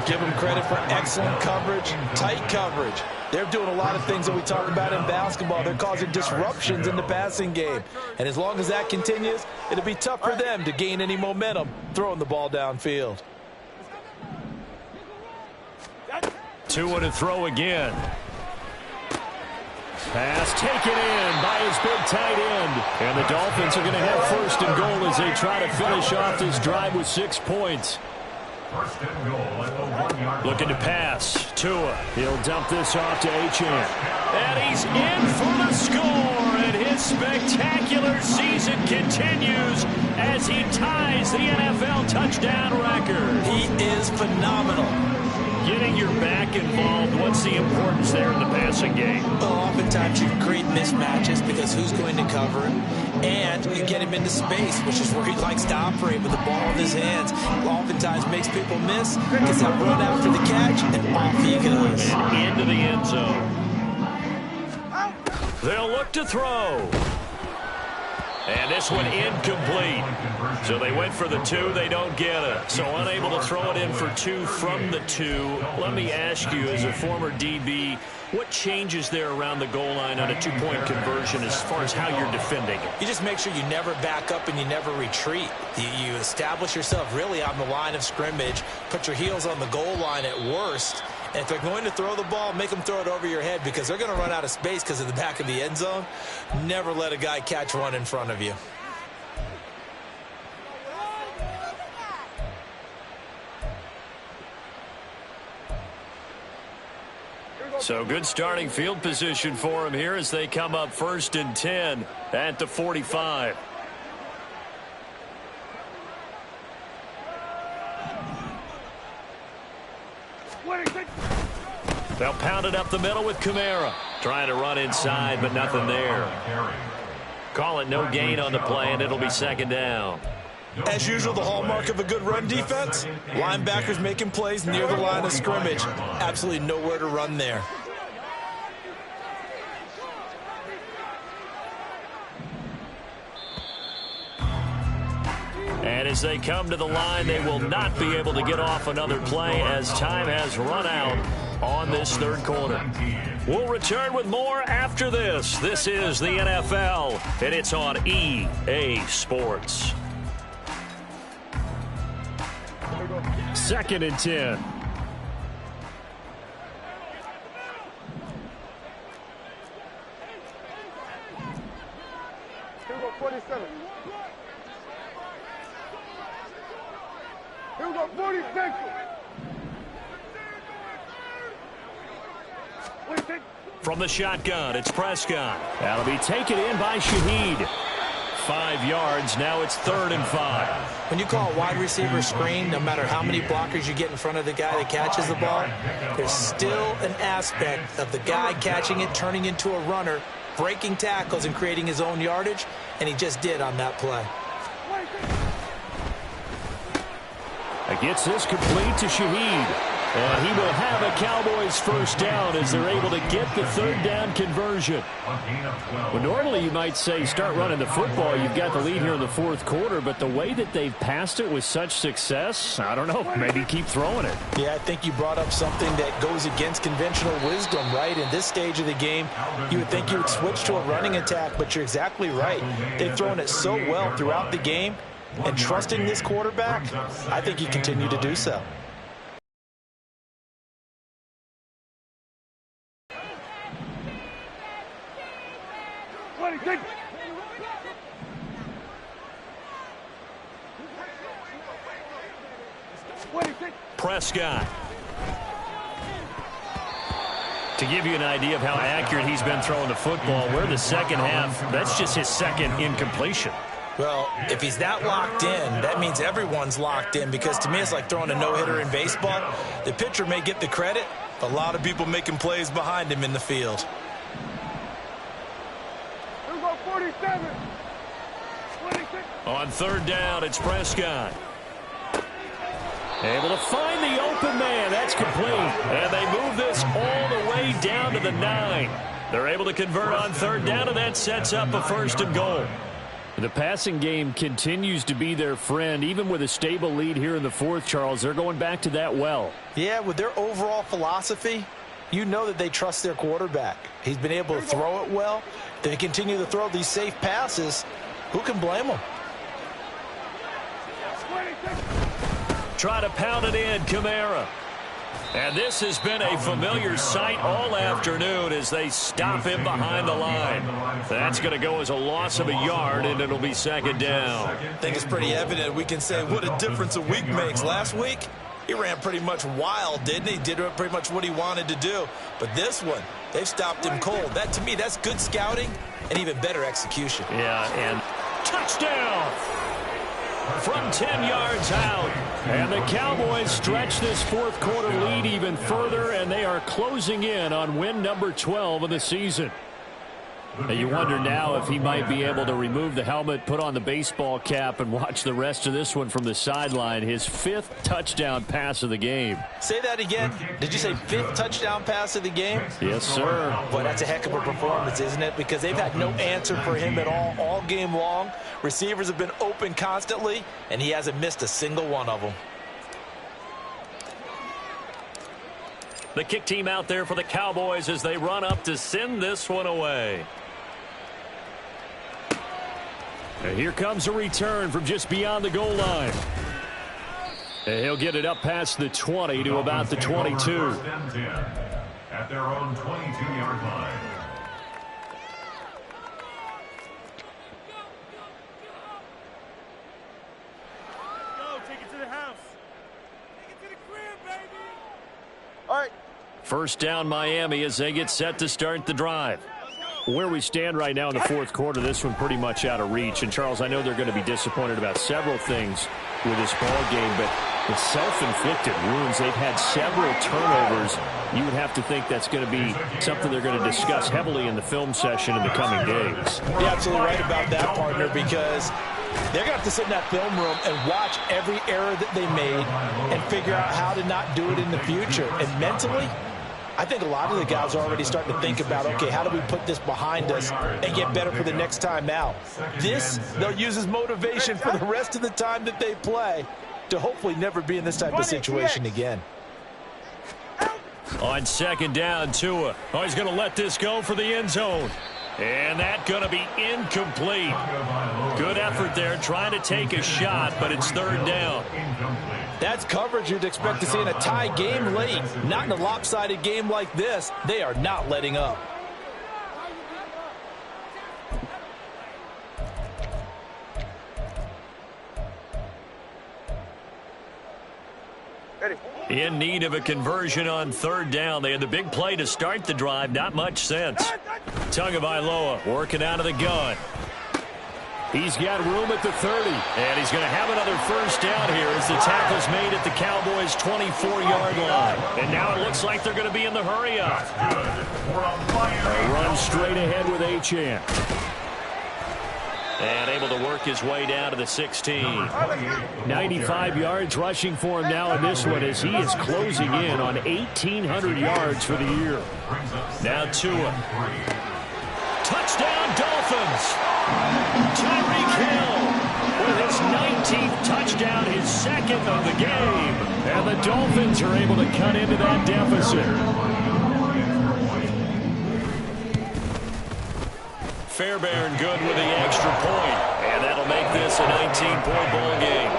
Give him credit for excellent coverage, tight coverage. They're doing a lot of things that we talk about in basketball. They're causing disruptions in the passing game. And as long as that continues, it'll be tough for them to gain any momentum throwing the ball downfield. Tua to throw again. Pass taken in by his big tight end. And the Dolphins are going to have 1st and goal as they try to finish off this drive with 6 points. 1st and goal at the 1-yard line. Looking to pass. Tua. He'll dump this off to Achane. And he's in for the score. And his spectacular season continues as he ties the NFL touchdown record. He is phenomenal. Getting your back involved, what's the importance there in the passing game? Well, oftentimes you create mismatches because who's going to cover him, and you get him into space, which is where he likes to operate with the ball in his hands. Oftentimes makes people miss, gets that run after the catch, and off he goes. And into the end zone. They'll look to throw. And this one incomplete. So they went for the 2. They don't get it. So unable to throw it in for 2 from the 2. Let me ask you, as a former DB, what changes there around the goal line on a 2-point conversion as far as how you're defending it? You just make sure you never back up and you never retreat. You establish yourself really on the line of scrimmage, put your heels on the goal line at worst. And if they're going to throw the ball, make them throw it over your head because they're going to run out of space because of the back of the end zone. Never let a guy catch one in front of you. So good starting field position for him here as they come up 1st and 10 at the 45. They'll pound it up the middle with Kamara. Trying to run inside, but nothing there. Call it no gain on the play, and it'll be 2nd down. As usual, the hallmark of a good run defense, linebackers making plays near the line of scrimmage. Absolutely nowhere to run there. And as they come to the line, they will not be able to get off another play as time has run out on this 3rd quarter. We'll return with more after this. This is the NFL, and it's on EA Sports. 2nd and 10. Here we go, 47. Here we go, 46. From the shotgun, it's Prescott. That'll be taken in by Shaheed. 5 yards. Now it's 3rd and 5. When you call a wide receiver screen, no matter how many blockers you get in front of the guy that catches the ball, there's still an aspect of the guy catching it, turning into a runner, breaking tackles and creating his own yardage, and he just did on that play. Gets this complete to Shaheed. And he will have a Cowboys first down as they're able to get the third down conversion. Well, normally you might say start running the football. You've got the lead here in the fourth quarter, but the way that they've passed it with such success, I don't know, maybe keep throwing it. Yeah, I think you brought up something that goes against conventional wisdom, right? In this stage of the game, you would think you would switch to a running attack, but you're exactly right. They've thrown it so well throughout the game, and trusting this quarterback, I think you continue to do so. Prescott. To give you an idea of how accurate he's been throwing the football, we're in the second half. That's just his second incompletion. Well, if he's that locked in, that means everyone's locked in, because to me it's like throwing a no-hitter in baseball. The pitcher may get the credit, but a lot of people making plays behind him in the field. Here we go, 47. 26. On third down, it's Prescott. Able to find the open man. That's complete. And they move this all the way down to the 9. They're able to convert on third down, and that sets up a first and goal. The passing game continues to be their friend. Even with a stable lead here in the fourth, Charles, they're going back to that well. Yeah, with their overall philosophy, you know that they trust their quarterback. He's been able to throw it well. They continue to throw these safe passes. Who can blame them? Try to pound it in, Kamara. And this has been a familiar sight all afternoon as they stop him behind the line. That's going to go as a loss of a yard, and it'll be second down. I think it's pretty evident. We can say what a difference a week makes. Last week, he ran pretty much wild, didn't he? Did pretty much what he wanted to do. But this one, they've stopped him cold. That, to me, that's good scouting and even better execution. Yeah, and touchdown from 10 yards out. And the Cowboys stretch this fourth quarter lead even further, and they are closing in on win number 12 of the season. And you wonder now if he might be able to remove the helmet, put on the baseball cap, and watch the rest of this one from the sideline. His 5th touchdown pass of the game. Say that again. Did you say 5th touchdown pass of the game? Yes, sir. Boy, that's a heck of a performance, isn't it? Because they've had no answer for him at all game long. Receivers have been open constantly, and he hasn't missed a single one of them. The kick team out there for the Cowboys as they run up to send this one away. And here comes a return from just beyond the goal line. And he'll get it up past the 20 to about the 22. At their own 22-yard line. All right. First down Miami as they get set to start the drive. Where we stand right now in the fourth quarter, this one pretty much out of reach. And, Charles, I know they're going to be disappointed about several things with this ball game, but the self-inflicted wounds, they've had several turnovers. You would have to think that's going to be something they're going to discuss heavily in the film session in the coming days. You're absolutely right about that, partner, because they're going to have to sit in that film room and watch every error that they made and figure out how to not do it in the future. And mentally, I think a lot of the guys are already starting to think about, okay, how do we put this behind us and get better for the next time out? This, they'll use as motivation for the rest of the time that they play to hopefully never be in this type of situation again. On second down, Tua. Oh, he's going to let this go for the end zone. And that's going to be incomplete. Good effort there, trying to take a shot, but it's third down. That's coverage you'd expect to see in a tie game late. Not in a lopsided game like this. They are not letting up. In need of a conversion on third down. They had the big play to start the drive. Not much sense. Tagovailoa working out of the gun. He's got room at the 30. And he's going to have another first down here as the tackle's made at the Cowboys' 24-yard line. And now it looks like they're going to be in the hurry-up. A run straight ahead with Achane. And able to work his way down to the 16. 95 yards rushing for him now in this one as he is closing in on 1,800 yards for the year. Now Tua. Touchdown Dolphins. Tyreek Hill with his 19th touchdown, his second of the game. And the Dolphins are able to cut into that deficit. Fairbairn good with the extra point. And that'll make this a 19-point ball game.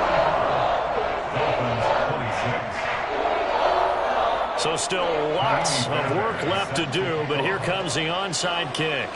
So still lots of work left to do, but here comes the onside kick.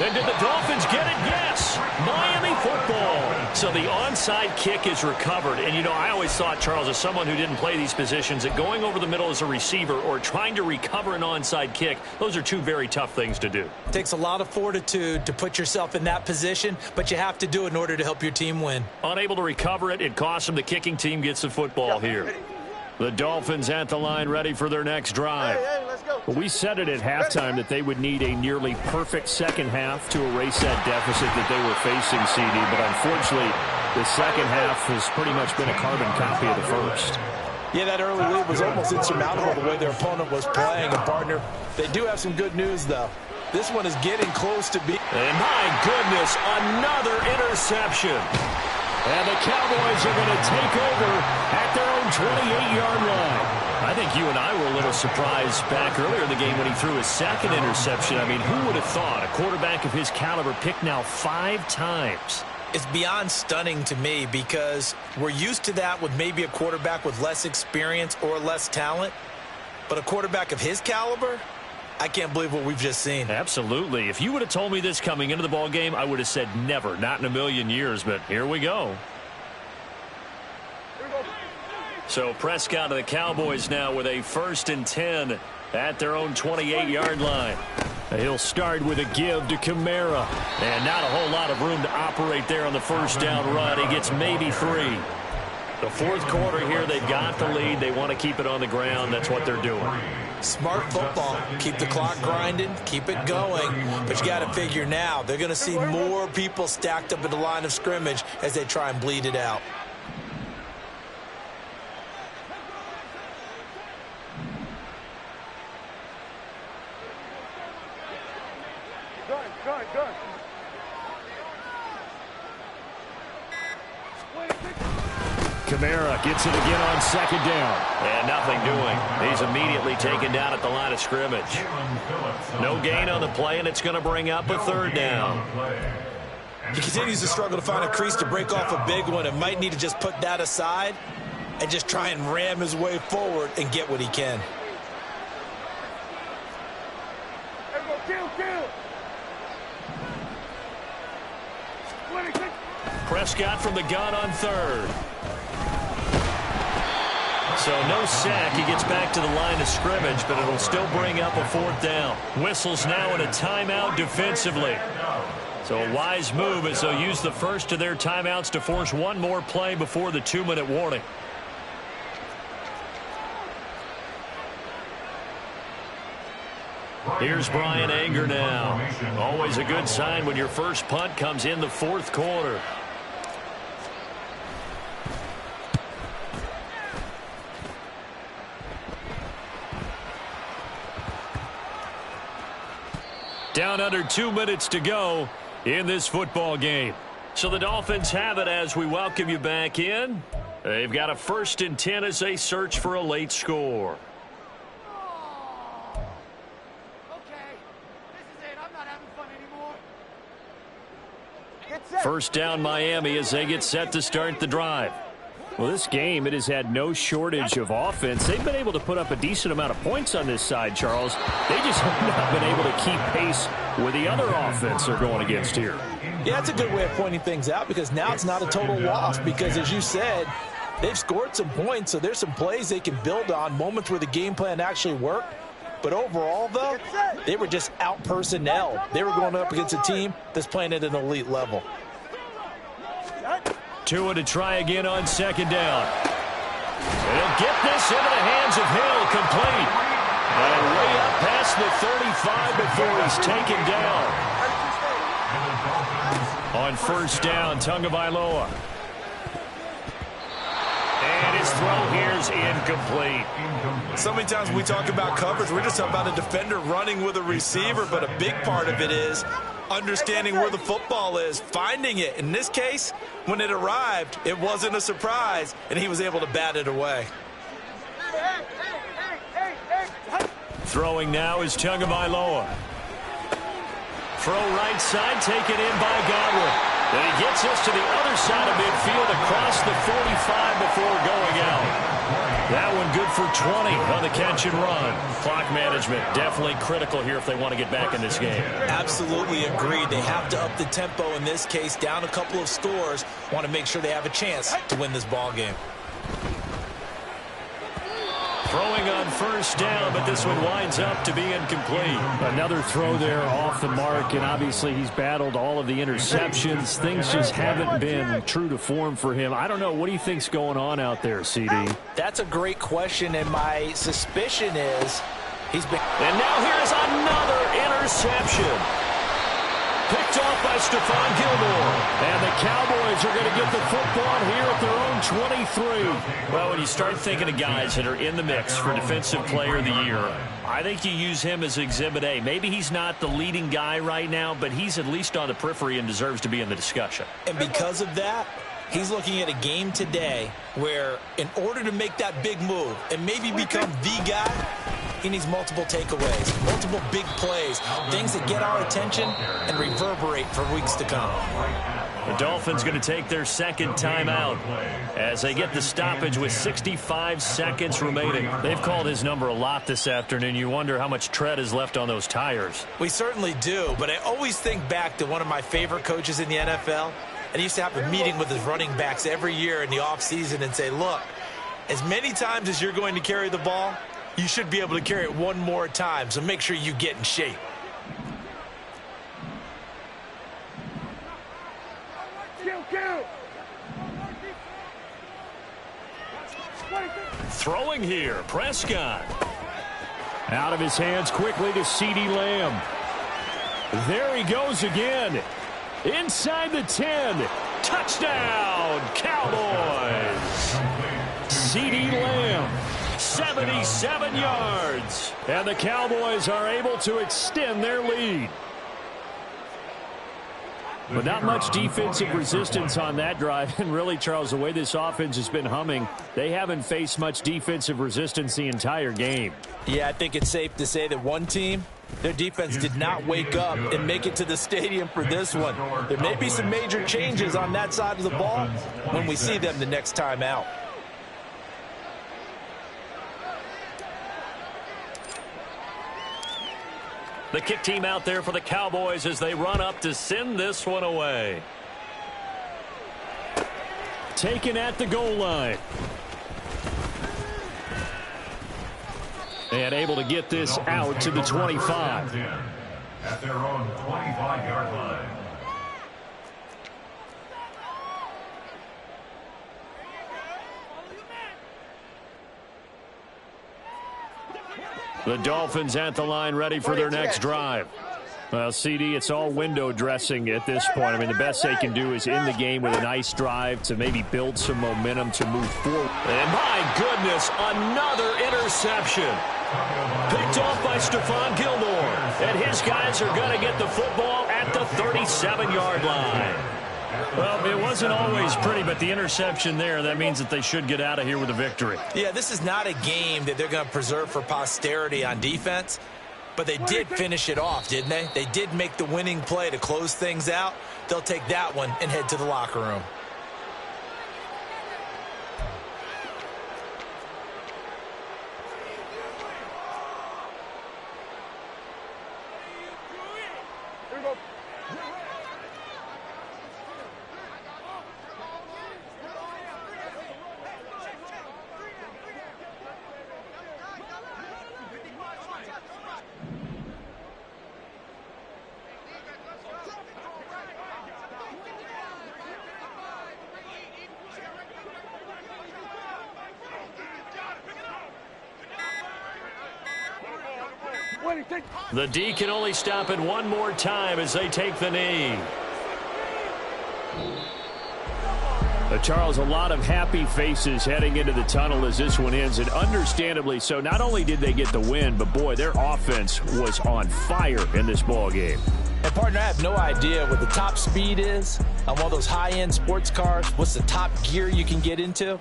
And did the Dolphins get it? Yes. Miami football. So the onside kick is recovered. And, you know, I always thought, Charles, as someone who didn't play these positions, that going over the middle as a receiver or trying to recover an onside kick, those are two very tough things to do. It takes a lot of fortitude to put yourself in that position, but you have to do it in order to help your team win. Unable to recover it, it costs them. The kicking team gets the football here. The Dolphins at the line ready for their next drive. We said it at halftime that they would need a nearly perfect second half to erase that deficit that they were facing, CD. But unfortunately, the second half has pretty much been a carbon copy of the first. Yeah, that early lead was almost insurmountable the way their opponent was playing. And, partner, they do have some good news, though. This one is getting close to being... And my goodness, another interception. And the Cowboys are going to take over at their own 28-yard line. I think you and I were a little surprised back earlier in the game when he threw his second interception. I mean, who would have thought a quarterback of his caliber picked now 5 times? It's beyond stunning to me because we're used to that with maybe a quarterback with less experience or less talent. But a quarterback of his caliber, I can't believe what we've just seen. Absolutely. If you would have told me this coming into the ball game, I would have said never, not in a million years. But here we go. So Prescott of the Cowboys now with a 1st and 10 at their own 28-yard line. He'll start with a give to Kamara. And not a whole lot of room to operate there on the first down run. He gets maybe 3. The fourth quarter here, they've got the lead. They want to keep it on the ground. That's what they're doing. Smart football. Keep the clock grinding. Keep it going. But you got to figure now, they're going to see more people stacked up at the line of scrimmage as they try and bleed it out. Done. Kamara gets it again on 2nd down. And nothing doing. He's immediately taken down at the line of scrimmage. No gain on the play, and it's going to bring up a 3rd down. He continues to struggle to find a crease to break off a big one and might need to just put that aside and just try and ram his way forward and get what he can. Prescott from the gun on 3rd. So no sack. He gets back to the line of scrimmage, but it'll still bring up a 4th down. Whistles now in a timeout defensively. So a wise move as they'll use the first of their timeouts to force one more play before the 2-minute warning. Here's Brian Anger now. Always a good sign when your first punt comes in the 4th quarter. Down under 2 minutes to go in this football game. So the Dolphins have it as we welcome you back in. They've got a 1st and 10 as they search for a late score. First down Miami as they get set to start the drive. Well, this game, it has had no shortage of offense. They've been able to put up a decent amount of points on this side, Charles. They just have not been able to keep pace with the other offense they're going against here. Yeah, that's a good way of pointing things out because now it's not a total loss because, as you said, they've scored some points, so there's some plays they can build on, moments where the game plan actually worked. But overall, though, they were just out-personnel. They were going up against a team that's playing at an elite level. Tua to try again on 2nd down. And he'll get this into the hands of Hill, complete. And way up past the 45 before he's taken down. On first down, Tagovailoa. And his throw here is incomplete. So many times when we talk about coverage, we're just talking about a defender running with a receiver, but a big part of it is understanding where the football is, finding it. In this case, when it arrived, it wasn't a surprise, and he was able to bat it away. Throwing now is Tagovailoa. Throw right side, taken in by Godwin. Then he gets us to the other side of midfield across the 45 before going out. That one good for 20 on the catch and run. Clock management definitely critical here if they want to get back in this game. Absolutely agreed. They have to up the tempo in this case, down a couple of scores. Want to make sure they have a chance to win this ball game. Throwing on first down, but this one winds up to be incomplete. Another throw there off the mark, and obviously he's battled all of the interceptions. Things just haven't been true to form for him. I don't know. What do you think's going on out there, CD? That's a great question, and my suspicion is he's been... And now here's another interception. Picked off by Stephon Gilmore. And the Cowboys are going to get the football here at their own 23. Well, when you start thinking of guys that are in the mix for Defensive Player of the Year, I think you use him as Exhibit A. Maybe he's not the leading guy right now, but he's at least on the periphery and deserves to be in the discussion. And because of that, he's looking at a game today where in order to make that big move and maybe become the guy, he needs multiple takeaways, multiple big plays, things that get our attention and reverberate for weeks to come. The Dolphins going to take their second timeout as they get the stoppage with 65 seconds remaining. They've called his number a lot this afternoon. You wonder how much tread is left on those tires. We certainly do, but I always think back to one of my favorite coaches in the NFL, and he used to have a meeting with his running backs every year in the offseason and say, look, as many times as you're going to carry the ball, you should be able to carry it one more time, so make sure you get in shape. Throwing here, Prescott. Out of his hands quickly to CeeDee Lamb. There he goes again. Inside the 10. Touchdown, Cowboys. CeeDee Lamb. 77 yards. And the Cowboys are able to extend their lead. But not much defensive resistance on that drive. And really, Charles, the way this offense has been humming, they haven't faced much defensive resistance the entire game. Yeah, I think it's safe to say that one team, their defense did not wake up and make it to the stadium for this one. There may be some major changes on that side of the ball when we see them the next time out. The kick team out there for the Cowboys as they run up to send this one away. Taken at the goal line. And able to get this out to the 25. At their own 25-yard line. The Dolphins at the line ready for their next drive. Well, CD, it's all window dressing at this point. I mean, the best they can do is in the game with a nice drive to maybe build some momentum to move forward. And my goodness, another interception. Picked off by Stephon Gilmore. And his guys are going to get the football at the 37-yard line. Well, it wasn't always pretty, but the interception there, that means that they should get out of here with a victory. Yeah, this is not a game that they're going to preserve for posterity on defense, but they did finish it off, didn't they? They did make the winning play to close things out. They'll take that one and head to the locker room. The D can only stop it one more time as they take the knee. Charles, a lot of happy faces heading into the tunnel as this one ends, and understandably so. Not only did they get the win, but, boy, their offense was on fire in this ball game. And, partner, I have no idea what the top speed is on one of those high-end sports cars. What's the top gear you can get into?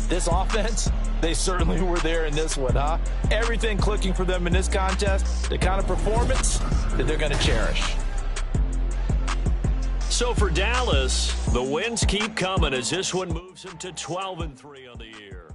This offense, they certainly were there in this one, huh? Everything clicking for them in this contest, the kind of performance that they're going to cherish. So for Dallas, the wins keep coming as this one moves them to 12-3 on the year.